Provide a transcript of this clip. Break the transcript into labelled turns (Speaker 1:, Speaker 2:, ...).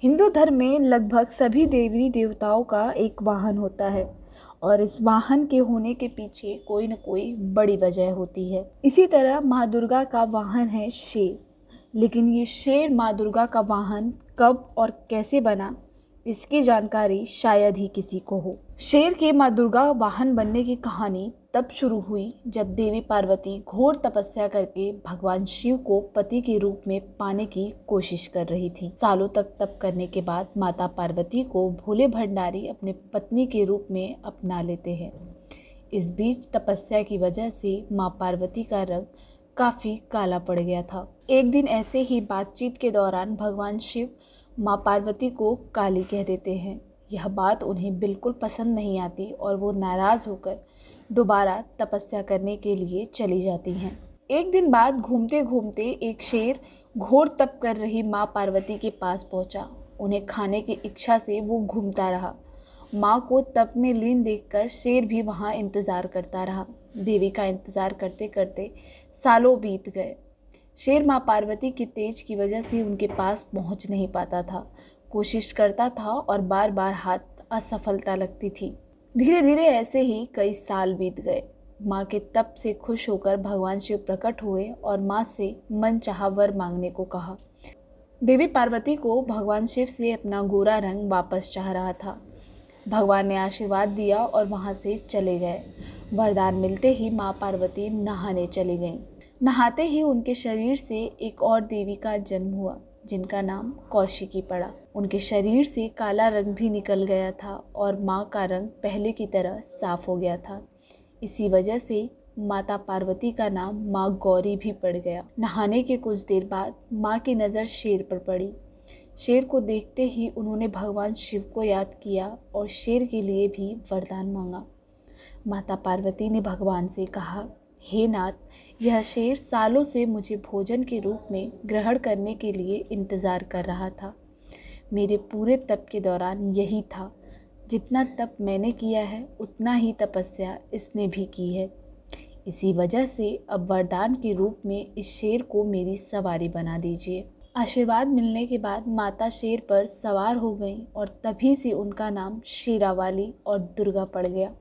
Speaker 1: हिंदू धर्म में लगभग सभी देवी देवताओं का एक वाहन होता है और इस वाहन के होने के पीछे कोई न कोई बड़ी वजह होती है। इसी तरह माँ दुर्गा का वाहन है शेर। लेकिन ये शेर माँ दुर्गा का वाहन कब और कैसे बना, इसकी जानकारी शायद ही किसी को हो। शेर के माँ दुर्गा वाहन बनने की कहानी तब शुरू हुई जब देवी पार्वती घोर तपस्या करके भगवान शिव को पति के रूप में पाने की कोशिश कर रही थी। सालों तक तप करने के बाद माता पार्वती को भोले भंडारी अपने पत्नी के रूप में अपना लेते हैं। इस बीच तपस्या की वजह से माँ पार्वती का रंग काफ़ी काला पड़ गया था। एक दिन ऐसे ही बातचीत के दौरान भगवान शिव माँ पार्वती को काली कह देते हैं। यह बात उन्हें बिल्कुल पसंद नहीं आती और वो नाराज़ होकर दोबारा तपस्या करने के लिए चली जाती हैं। एक दिन बाद घूमते घूमते एक शेर घोर तप कर रही माँ पार्वती के पास पहुंचा। उन्हें खाने की इच्छा से वो घूमता रहा। माँ को तप में लीन देखकर शेर भी वहाँ इंतज़ार करता रहा। देवी का इंतज़ार करते करते सालों बीत गए। शेर माँ पार्वती की तेज की वजह से उनके पास पहुँच नहीं पाता था। कोशिश करता था और बार बार हाथ असफलता लगती थी। धीरे धीरे ऐसे ही कई साल बीत गए। माँ के तप से खुश होकर भगवान शिव प्रकट हुए और माँ से मनचाहा वर मांगने को कहा। देवी पार्वती को भगवान शिव से अपना गोरा रंग वापस चाह रहा था। भगवान ने आशीर्वाद दिया और वहाँ से चले गए। वरदान मिलते ही माँ पार्वती नहाने चली गईं। नहाते ही उनके शरीर से एक और देवी का जन्म हुआ जिनका नाम कौशिकी पड़ा। उनके शरीर से काला रंग भी निकल गया था और माँ का रंग पहले की तरह साफ हो गया था। इसी वजह से माता पार्वती का नाम माँ गौरी भी पड़ गया। नहाने के कुछ देर बाद माँ की नज़र शेर पर पड़ी। शेर को देखते ही उन्होंने भगवान शिव को याद किया और शेर के लिए भी वरदान मांगा। माता पार्वती ने भगवान से कहा, हे नाथ, यह शेर सालों से मुझे भोजन के रूप में ग्रहण करने के लिए इंतज़ार कर रहा था। मेरे पूरे तप के दौरान यही था। जितना तप मैंने किया है उतना ही तपस्या इसने भी की है। इसी वजह से अब वरदान के रूप में इस शेर को मेरी सवारी बना दीजिए। आशीर्वाद मिलने के बाद माता शेर पर सवार हो गईं और तभी से उनका नाम शेरावाली और दुर्गा पड़ गया।